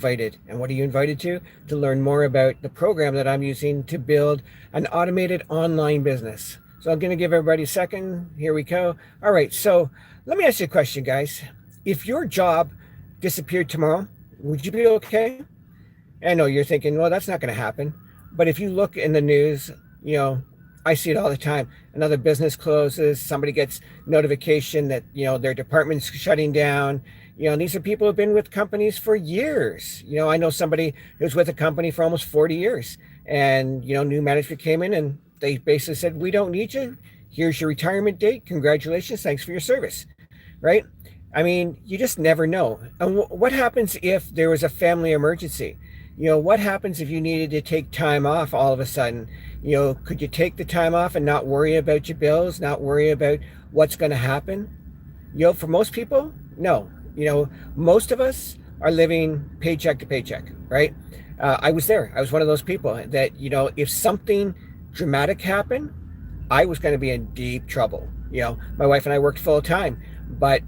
invited. And what are you invited to? To learn more about the program that I'm using to build an automated online business. So I'm going to give everybody a second. Here we go. All right. So let me ask you a question, guys. If your job disappeared tomorrow, would you be okay? I know you're thinking, well, that's not going to happen. But if you look in the news, you know, I see it all the time. Another business closes, somebody gets notification that, their department's shutting down. These are people who've been with companies for years. I know somebody who's with a company for almost 40 years. And, new management came in and they basically said, we don't need you. Here's your retirement date. Congratulations. Thanks for your service. Right? I mean, you just never know. And what happens if there was a family emergency? What happens if you needed to take time off all of a sudden? Could you take the time off and not worry about your bills, not worry about what's going to happen? For most people, no. Most of us are living paycheck to paycheck, right? I was there. I was one of those people that, if something dramatic happened, I was going to be in deep trouble. My wife and I worked full time, but,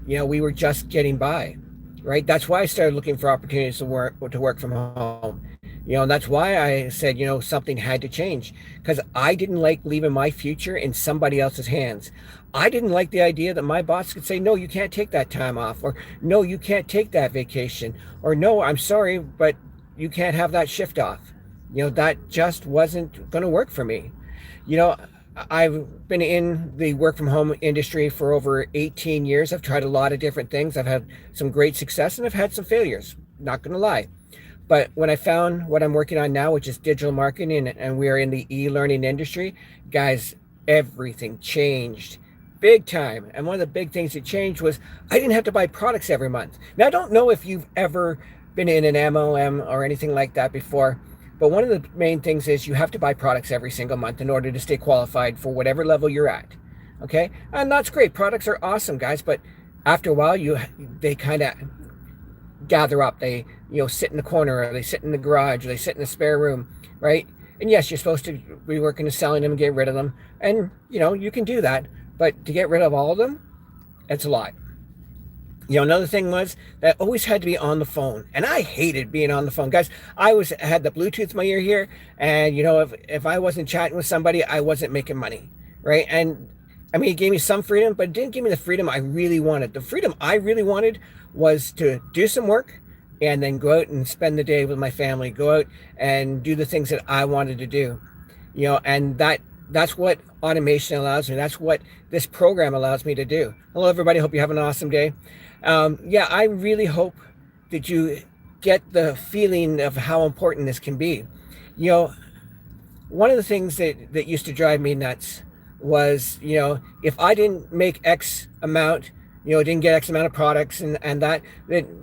we were just getting by. Right. That's why I started looking for opportunities to work from home. And that's why I said, something had to change, because I didn't like leaving my future in somebody else's hands. I didn't like the idea that my boss could say, no, you can't take that time off, or no, you can't take that vacation, or no, I'm sorry, but you can't have that shift off. That just wasn't going to work for me. I've been in the work from home industry for over 18 years. I've tried a lot of different things. I've had some great success and I've had some failures, not going to lie. But when I found what I'm working on now, which is digital marketing, and we are in the e-learning industry, guys, everything changed big time. And one of the big things that changed was I didn't have to buy products every month. Now, I don't know if you've ever been in an MLM or anything like that before, but one of the main things is you have to buy products every single month in order to stay qualified for whatever level you're at. Okay. And that's great. Products are awesome, guys. But after a while, they kind of gather up. They, sit in the corner, or they sit in the garage, or they sit in the spare room. Right. And yes, you're supposed to be working to selling them and get rid of them. And, you can do that. But to get rid of all of them, it's a lot. Another thing was that I always had to be on the phone, and I hated being on the phone, guys. I had the Bluetooth in my ear here, and if I wasn't chatting with somebody, I wasn't making money, right? And I mean, it gave me some freedom, but it didn't give me the freedom I really wanted. The freedom I really wanted was to do some work and then go out and spend the day with my family, go out and do the things that I wanted to do, and that's what automation allows me. That's what this program allows me to do. Hello, everybody. Hope you have an awesome day. I really hope that you get the feeling of how important this can be. One of the things that used to drive me nuts was, if I didn't make X amount, didn't get X amount of products and that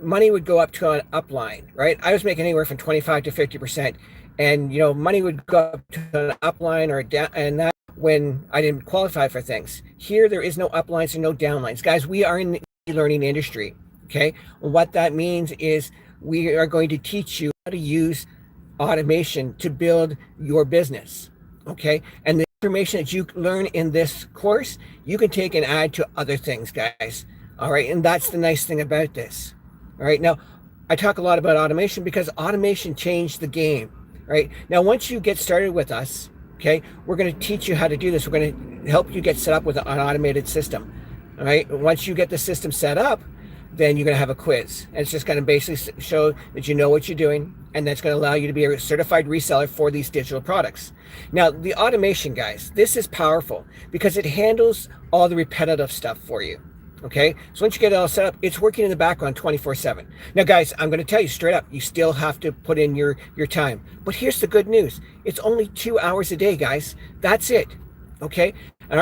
money would go up to an upline, right? I was making anywhere from 25 to 50%. And, money would go up to an upline or a down, and that when I didn't qualify for things. Here, there is no uplines and no downlines. Guys, we are in the e-learning industry, okay? What that means is we are going to teach you how to use automation to build your business, okay? And the information that you learn in this course, you can take and add to other things, guys, all right? And that's the nice thing about this, all right? Now, I talk a lot about automation because automation changed the game. Right now, once you get started with us, okay, we're going to teach you how to do this. We're going to help you get set up with an automated system. All right. Once you get the system set up, then you're going to have a quiz. And it's just going to basically show that you know what you're doing. And that's going to allow you to be a certified reseller for these digital products. Now, the automation, guys, this is powerful because it handles all the repetitive stuff for you. Okay, so once you get it all set up, it's working in the background 24/7. Now, guys, I'm going to tell you straight up, you still have to put in your time. But here's the good news. It's only 2 hours a day, guys. That's it. Okay, and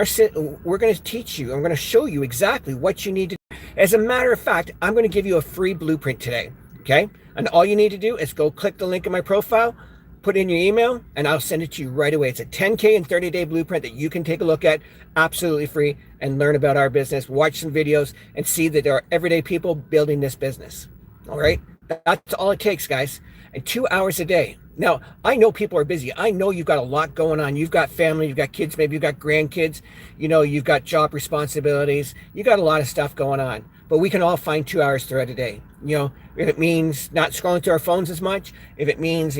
we're going to teach you. I'm going to show you exactly what you need to do. As a matter of fact, I'm going to give you a free blueprint today. Okay, and all you need to do is go click the link in my profile, put in your email, and I'll send it to you right away. It's a 10K and 30-day blueprint that you can take a look at absolutely free and learn about our business, watch some videos, and see that there are everyday people building this business. All right? That's all it takes, guys. And 2 hours a day. Now, I know people are busy. I know you've got a lot going on. You've got family, you've got kids, maybe you've got grandkids, you've got job responsibilities. You got a lot of stuff going on. but we can all find 2 hours throughout a day. If it means not scrolling through our phones as much, if it means,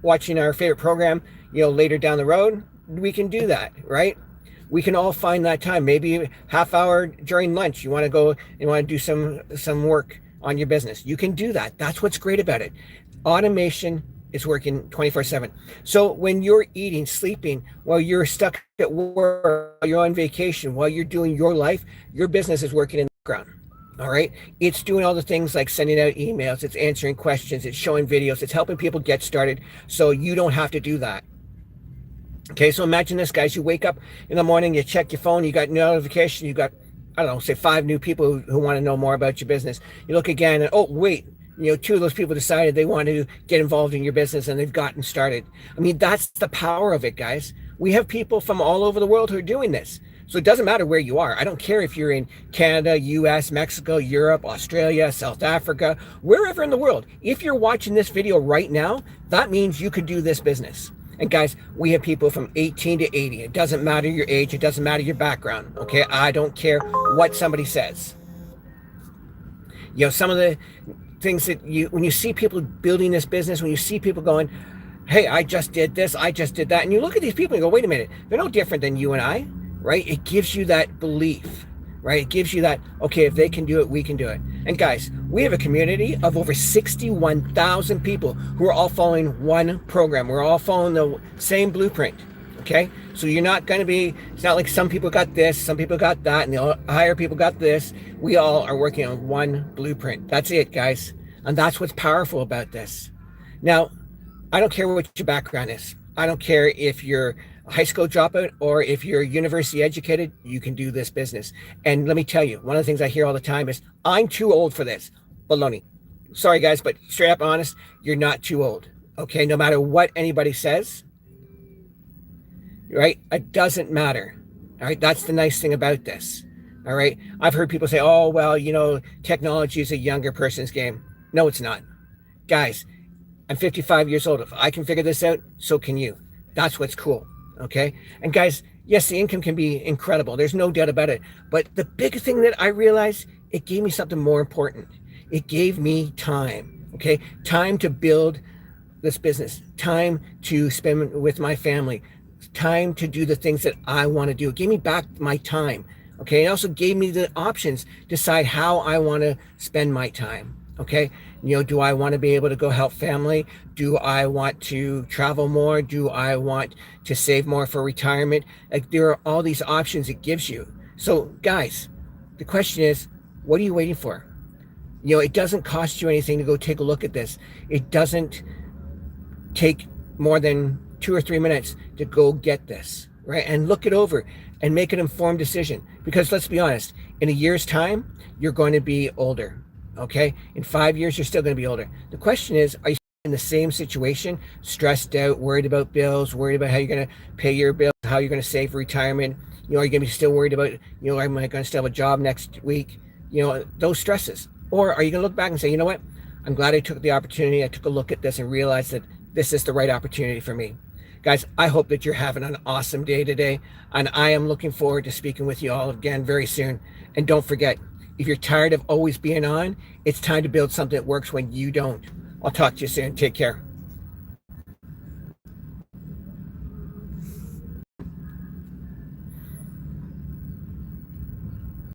watching our favorite program, later down the road, we can do that, right? We can all find that time, maybe half hour during lunch. You want to go and want to do some work on your business. You can do that. That's what's great about it. Automation is working 24/7. So when you're eating, sleeping, while you're stuck at work, while you're on vacation, while you're doing your life, your business is working in the background. All right. It's doing all the things like sending out emails, it's answering questions, it's showing videos, it's helping people get started. So you don't have to do that. Okay, so imagine this, guys. You wake up in the morning, you check your phone, you got notification, you got, I don't know, say 5 new people who want to know more about your business. You look again and, oh, wait, 2 of those people decided they want to get involved in your business and they've gotten started. I mean, that's the power of it, guys. We have people from all over the world who are doing this. So it doesn't matter where you are. I don't care if you're in Canada, US, Mexico, Europe, Australia, South Africa, wherever in the world. If you're watching this video right now, that means you could do this business. And guys, we have people from 18 to 80. It doesn't matter your age. It doesn't matter your background. Okay, I don't care what somebody says. Some of the things that when you see people building this business, when you see people going, hey, I just did this, I just did that. And you look at these people and go, wait a minute, they're no different than you and I, right? It gives you that belief, right? It gives you that, okay, if they can do it, we can do it. And guys, we have a community of over 61,000 people who are all following one program. We're all following the same blueprint, okay? So you're not going to be, it's not like some people got this, some people got that, and the higher people got this. We all are working on one blueprint. That's it, guys. And that's what's powerful about this. Now, I don't care what your background is. I don't care if you're a high school dropout or if you're university educated, you can do this business. And let me tell you, one of the things I hear all the time is, I'm too old for this. Baloney. Sorry, guys, but straight up honest, you're not too old. Okay, no matter what anybody says, right? It doesn't matter. All right, that's the nice thing about this. All right, I've heard people say, oh, well, technology is a younger person's game. No, it's not. Guys, I'm 55 years old. If I can figure this out, so can you. That's what's cool. Okay. And guys, yes, the income can be incredible. There's no doubt about it. But the big thing that I realized, it gave me something more important. It gave me time. Okay. Time to build this business, time to spend with my family, time to do the things that I want to do. It gave me back my time. Okay. It also gave me the options to decide how I want to spend my time. Okay. Do I want to be able to go help family? Do I want to travel more? Do I want to save more for retirement? Like, there are all these options it gives you. So guys, the question is, what are you waiting for? It doesn't cost you anything to go take a look at this. It doesn't take more than 2 or 3 minutes to go get this, right? And look it over and make an informed decision. Because let's be honest, in a year's time, you're going to be older. Okay, in 5 years, you're still going to be older. The question is, are you in the same situation, stressed out, worried about bills, worried about how you're going to pay your bills, how you're going to save for retirement? Are you going to be still worried about, am I going to still have a job next week? Those stresses. Or are you going to look back and say, you know what? I'm glad I took the opportunity. I took a look at this and realized that this is the right opportunity for me. Guys, I hope that you're having an awesome day today. And I am looking forward to speaking with you all again very soon. And don't forget, if you're tired of always being on, it's time to build something that works when you don't. I'll talk to you soon. Take care.